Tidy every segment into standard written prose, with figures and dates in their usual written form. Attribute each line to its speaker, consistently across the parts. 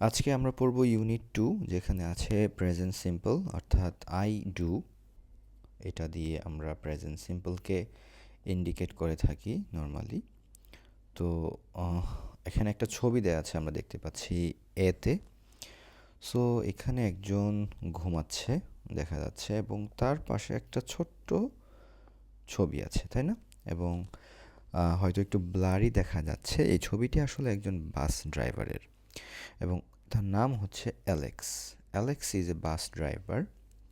Speaker 1: আজকে আমরা পড়ব ইউনিট 2, যেখানে আছে প্রেজেন্ট সিম্পল অর্থাৎ আই ডু। এটা দিয়ে আমরা প্রেজেন্ট সিম্পলকে ইন্ডিকেট করে থাকি নর্মালি। তো এখানে একটা ছবি দেয়া আছে, আমরা দেখতে পাচ্ছি এতে। সো এখানে একজন ঘুমাচ্ছে দেখা যাচ্ছে, এবং তার পাশে একটা ছোট্ট ছবি আছে, তাই না? এবং হয়তো একটু ব্লারি দেখা যাচ্ছে। এই ছবিটি আসলে একজন বাস ড্রাইভারের, এবং তার নাম হচ্ছে Alex. Alex is a bus driver.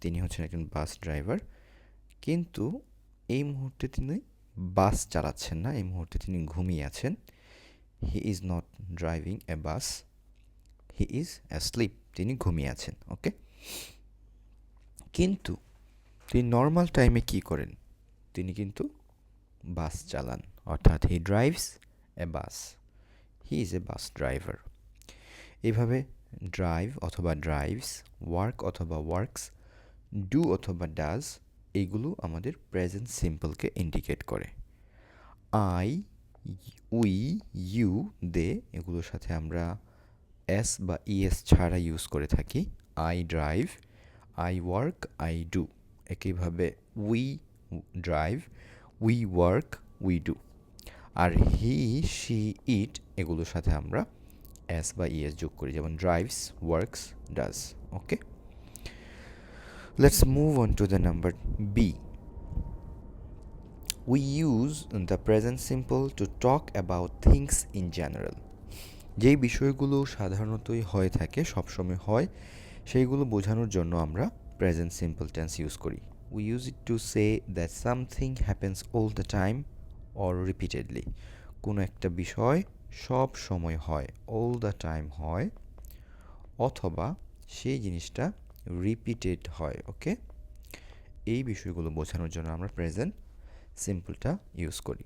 Speaker 1: তিনি হচ্ছেন একজন বাস ড্রাইভার, কিন্তু এই মুহূর্তে তিনি বাস চালাচ্ছেন না। এই মুহূর্তে তিনি ঘুমিয়ে আছেন। He is not driving a bus, he is asleep. তিনি ঘুমিয়ে আছেন, ওকে। কিন্তু তিনি নর্মাল টাইমে কি করেন? তিনি কিন্তু বাস চালান, অর্থাৎ হি drives A bus, he is a bus driver. এইভাবে ড্রাইভ অথবা ড্রাইভস, ওয়ার্ক অথবা ওয়ার্কস, ডু অথবা ডাজ, এইগুলো আমাদের প্রেজেন্ট সিম্পলকে ইন্ডিকেট করে। আই, উই, ইউ, দে, এগুলোর সাথে আমরা এস বা ইএস ছাড়া ইউজ করে থাকি। I drive, I work, I do. একইভাবে we drive, we work, we do. আর হি, শি, ইট, এগুলোর সাথে আমরা এস বা ইএস যোগ করি, যেমন drives, works, does. Okay, let's move on to the number B. We use the present simple to talk about things in general. যেই বিষয়গুলো সাধারণতই হয়ে থাকে, সবসময় হয়, সেইগুলো বোঝানোর জন্য আমরা প্রেজেন্ট সিম্পল টেন্স ইউজ করি। We use it to say that something happens all the time or repeatedly. কোনো একটা বিষয় সব সময় হয়, all the time হয়, অথবা সেই জিনিসটা রিপিটেড হয়, ওকে। এই বিষয়গুলো বোঝানোর জন্য আমরা প্রেজেন্ট সিম্পলটা ইউজ করি।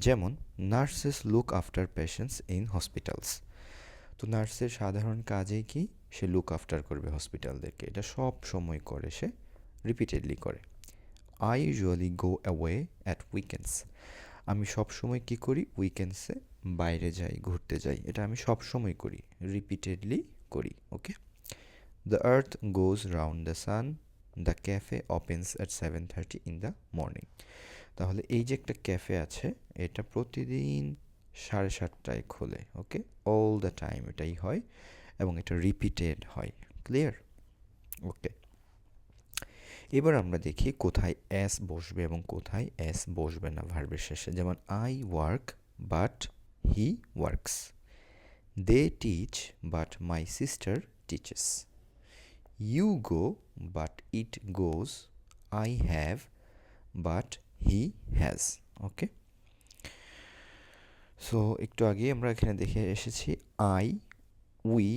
Speaker 1: যেমন nurses look after patients in hospitals. তো নার্সের সাধারণ কাজেই কি? সে লুক আফটার করবে হসপিটালদেরকে। এটা সব সময় করে, সে রিপিটেডলি করে। I usually go away at weekends. আমি সব সময় কি করি? উইকেন্ডসে বাইরে যাই, ঘুরতে যাই। এটা আমি সব সময় করি, রিপিটেডলি করি, okay. The earth goes round the sun, the cafe opens at 7:30 in the morning. তাহলে এই যে একটা ক্যাফে আছে, এটা প্রতিদিন 7:30টায় খোলে, ওকে। অল দ্য টাইম এটাই হয়, এবং এটা রিপিটেড হয়। ক্লিয়ার? ওকে। এবার আমরা দেখি কোথায় এস বসবে এবং কোথায় এস বসবে না ভার্বের শেষে। যেমন I work but he works, they teach but my sister teaches, you go but it goes, I have but he has, okay. So একটু আগে আমরা এখানে দেখে এসেছি আই, উই,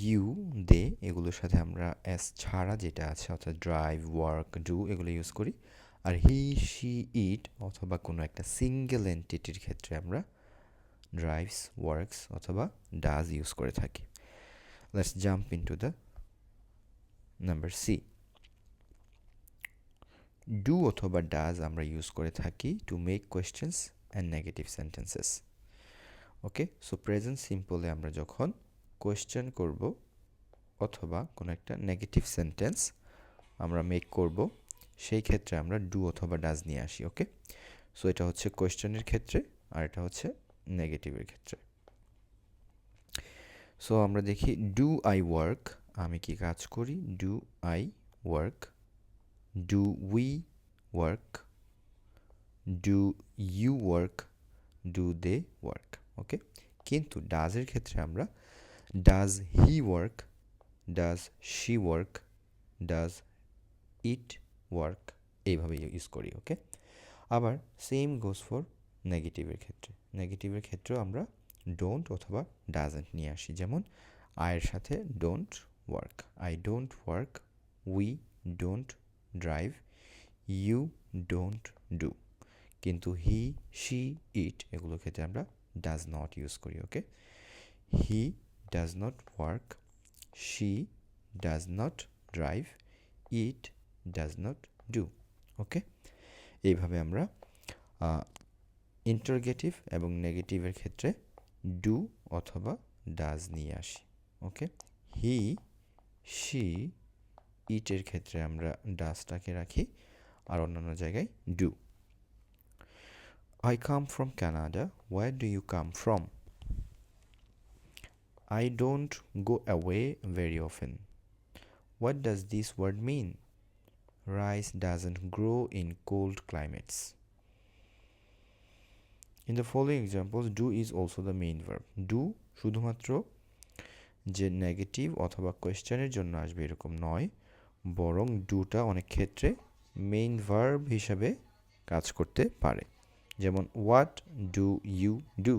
Speaker 1: ইউ, দে, এগুলোর সাথে আমরা এস ছাড়া যেটা আছে, অর্থাৎ ড্রাইভ, ওয়ার্ক, ডু, এগুলো ইউজ করি। আর হি, শি, ইট অথবা কোনো একটা সিঙ্গেল এন্টিটির ক্ষেত্রে আমরা ড্রাইভস, ওয়ার্কস অথবা ডাজ ইউজ করে থাকি। Let's jump into the number C. Do অথবা ডাজ আমরা ইউজ করে থাকি to make questions and negative sentences, okay. So present সিম্পলে আমরা যখন কোয়েশ্চেন করব অথবা কোনো একটা নেগেটিভ সেন্টেন্স আমরা মেক করব, সেই ক্ষেত্রে আমরা ডু অথবা ডাজ নিয়ে আসি, ওকে। সো এটা হচ্ছে কোয়েশ্চেনের ক্ষেত্রে, আর এটা হচ্ছে নেগেটিভের ক্ষেত্রে। সো আমরা দেখি ডু আই ওয়ার্ক, আমি কি কাজ করি? Do I work. Do we work, do you work, do they work, okay. কিন্তু ডাজের ক্ষেত্রে আমরা does he work, does she work, does it work, এইভাবে ইউজ করি, ওকে। আবার সেম গোজ ফর নেগেটিভের ক্ষেত্রে। নেগেটিভের ক্ষেত্রেও আমরা ডোন্ট অথবা ডাজেন্ট নিয়ে আসি। যেমন আয়ের সাথে don't work, I don't work, we don't drive, you don't do. কিন্তু হি, শি, ইট, এগুলোর ক্ষেত্রে আমরা ডাজ নট ইউজ করি, okay. He does not work, she does not drive, it does not do, okay. এইভাবে আমরা interrogative এবং নেগেটিভের ক্ষেত্রে do অথবা ডাজ নিয়ে আসি, ওকে, হি, শি, ইটের ক্ষেত্রে আমরা ডাসটাকে রাখি, আর অন্যান্য জায়গায় do. I come from Canada. Where do you come from? I don't go away very often. What does this word mean? Rice doesn't grow in cold climates. In the following examples, do is also the main verb. Do শুধুমাত্র যে negative অথবা কোয়েশ্চেনের জন্য আসবে এরকম নয়, বরং ডুটা অনেক ক্ষেত্রে মেইন ভার্ব হিসাবে কাজ করতে পারে। যেমন হোয়াট ডু ইউ ডু,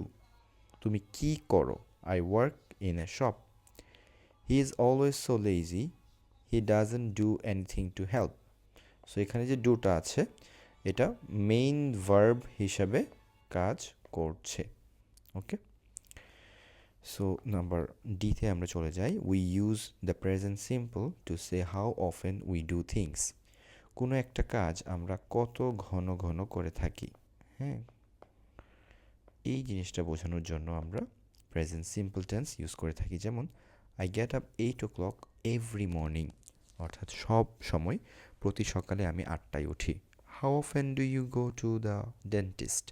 Speaker 1: তুমি কি করো? I work in a shop. He is always so lazy, he doesn't do anything to help. So এখানে যে ডুটা আছে এটা মেইন ভার্ব হিসাবে কাজ করছে। ওকে, সো নাম্বার ডিতে আমরা চলে যাই। We use the present simple to say how often we do things. কোনো একটা কাজ আমরা কত ঘন ঘন করে থাকি, হ্যাঁ, এই জিনিসটা বোঝানোর জন্য আমরা প্রেজেন্ট সিম্পল টেন্স ইউজ করে থাকি। যেমন I get up 8 o'clock every morning, অর্থাৎ সব সময় প্রতি সকালে আমি 8টায় উঠি। How often do you go to the dentist,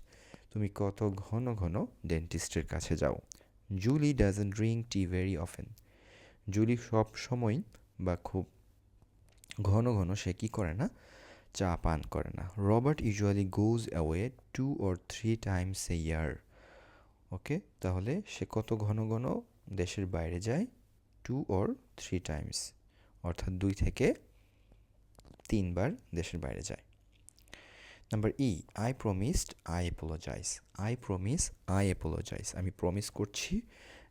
Speaker 1: তুমি কত ঘন ঘন ডেন্টিস্টের কাছে যাও। Julie doesn't drink tea very often, Julie সব সময় বা খুব ঘন ঘন সে কী করে না, চা পান করে না। Robert usually goes away 2 or 3 times এ ইয়ার। ওকে, তাহলে সে কত ঘন ঘন দেশের বাইরে যায়? 2 or 3 times, অর্থাৎ 2 থেকে 3 বার দেশের বাইরে যায়। Number E, I promised I apologize. I promise I apologise, আমি প্রমিস করছি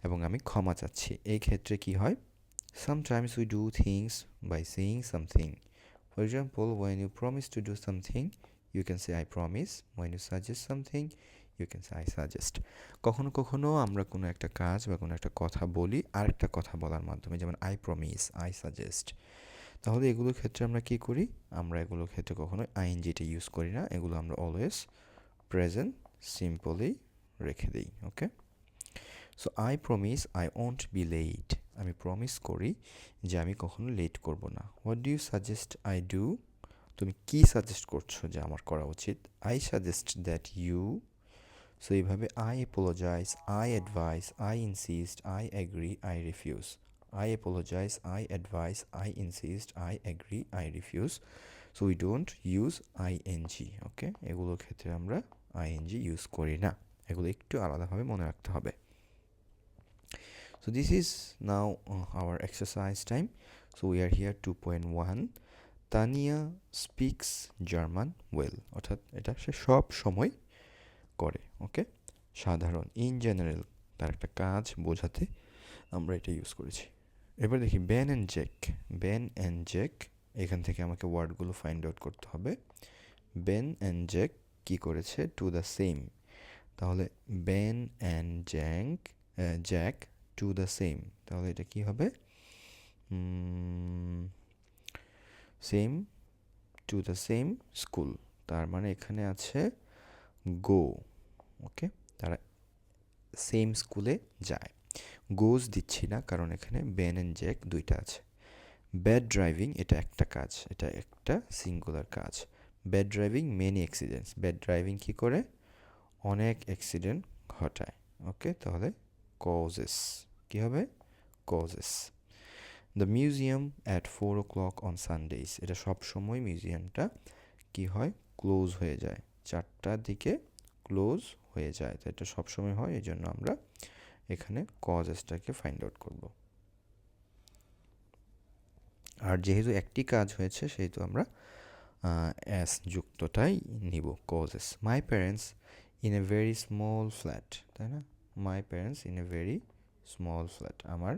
Speaker 1: এবং আমি ক্ষমা চাচ্ছি। এই ক্ষেত্রে কি হয়? Sometimes we do things by saying something. For example, when you promise to do something, you can say I promise. When you suggest something, you can say I suggest. কখনো কখনো আমরা কোনো একটা কাজ বা কোনো একটা কথা বলি আরেকটা কথা বলার মাধ্যমে, যেমন I promise, I suggest. তাহলে এগুলোর ক্ষেত্রে আমরা কি করি? আমরা এগুলোর ক্ষেত্রে কখনো আইএনজিটা ইউজ করি না, এগুলো আমরা অলওয়েজ প্রেজেন্ট সিম্পলি রেখে দিই। Okay, so I promise I won't be late, আমি প্রমিস করি যে আমি কখনো লেট করব না। What do you suggest I do, তুমি কি সাজেস্ট করছো যে আমার করা উচিত? I suggest that you. So এইভাবে I apologize, I advise, I insist, I agree, I refuse. I apologize, I advise, I insist, I agree, I refuse. So we don't use ing. ওকে, এগুলোর ক্ষেত্রে আমরা ing use করি না, এগুলো একটু আলাদাভাবে মনে রাখতে হবে। So this is now our exercise time. So we are here 2.1. Tania speaks German well, অর্থাৎ এটা সে সব সময় করে। ওকে, সাধারণ ইন জেনারেল তার একটা কাজ বোঝাতে আমরা এটা ইউজ করেছি। এবার দেখি Ben and Jack. Ben and Jack, এখান থেকে আমাকে ওয়ার্ডগুলো ফাইন্ড আউট করতে হবে। বেন অ্যান্ড জ্যাক কী করেছে? To the same. তাহলে Ben and Jack to the same, তাহলে এটা কি হবে? Same to the same school, তার মানে এখানে আছে গো। ওকে, তারা সেম স্কুলে যায়। গোজ দিচ্ছি না কারণ এখানে বেন অ্যান্ড জ্যাক দুইটা আছে। ব্যাড ড্রাইভিং, এটা একটা কাজ, এটা একটা সিঙ্গুলার কাজ। Bad driving many accidents, bad driving কী করে? অনেক অ্যাক্সিডেন্ট ঘটায়। ওকে, তাহলে কজেস কী হবে? Causes. The museum at 4 o'clock on Sundays, এটা সবসময় মিউজিয়ামটা কী হয়? ক্লোজ হয়ে যায়, 4টার দিকে ক্লোজ হয়ে যায়, তো এটা সবসময় হয়, এই জন্য আমরা এখানে কজেসটাকে ফাইন্ড আউট করব। আর যেহেতু একটি কাজ হয়েছে সেহেতু আমরা অ্যাস যুক্তটাই নিব, causes. My parents in a very small flat, তাই না? My parents in a very small flat, আমার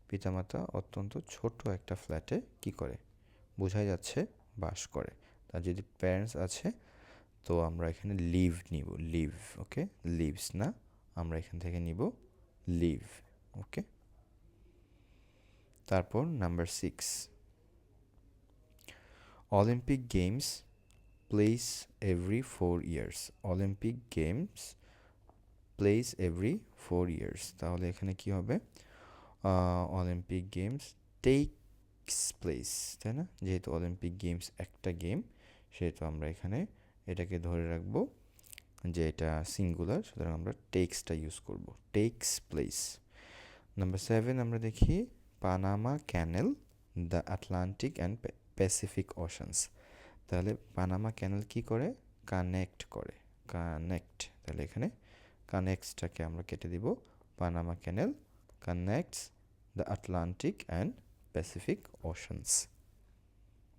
Speaker 1: পিতামাতা অত্যন্ত ছোট একটা ফ্ল্যাটে কি করে? বোঝাই যাচ্ছে বাস করে। তার যদি প্যারেন্টস আছে তো আমরা এখানে লিভ নিব, লিভ। ওকে, লিভস না, আমরা এখান থেকে নিব লিভ। ওকে, তারপর number 6, Olympic games place every 4 years, Olympic games place every 4 years, তাহলে এখানে কি হবে? অলিম্পিক গেমস টেকস প্লেস, তাই না? যেহেতু অলিম্পিক গেমস একটা গেম, সেহেতু আমরা এখানে এটাকে ধরে রাখবো যে এটা সিঙ্গুলার, সুতরাং আমরা টেক্সটা ইউজ করব, টেক্স প্লেস। নাম্বার 7 আমরা দেখি Panama canal, the Atlantic and Pacific oceans. তাহলে পানামা ক্যানেল কি করে? কানেক্ট করে, কানেক্ট। তাহলে এখানে কানেক্টসটাকে আমরা কেটে দিব, Panama canal connects the Atlantic and Pacific oceans.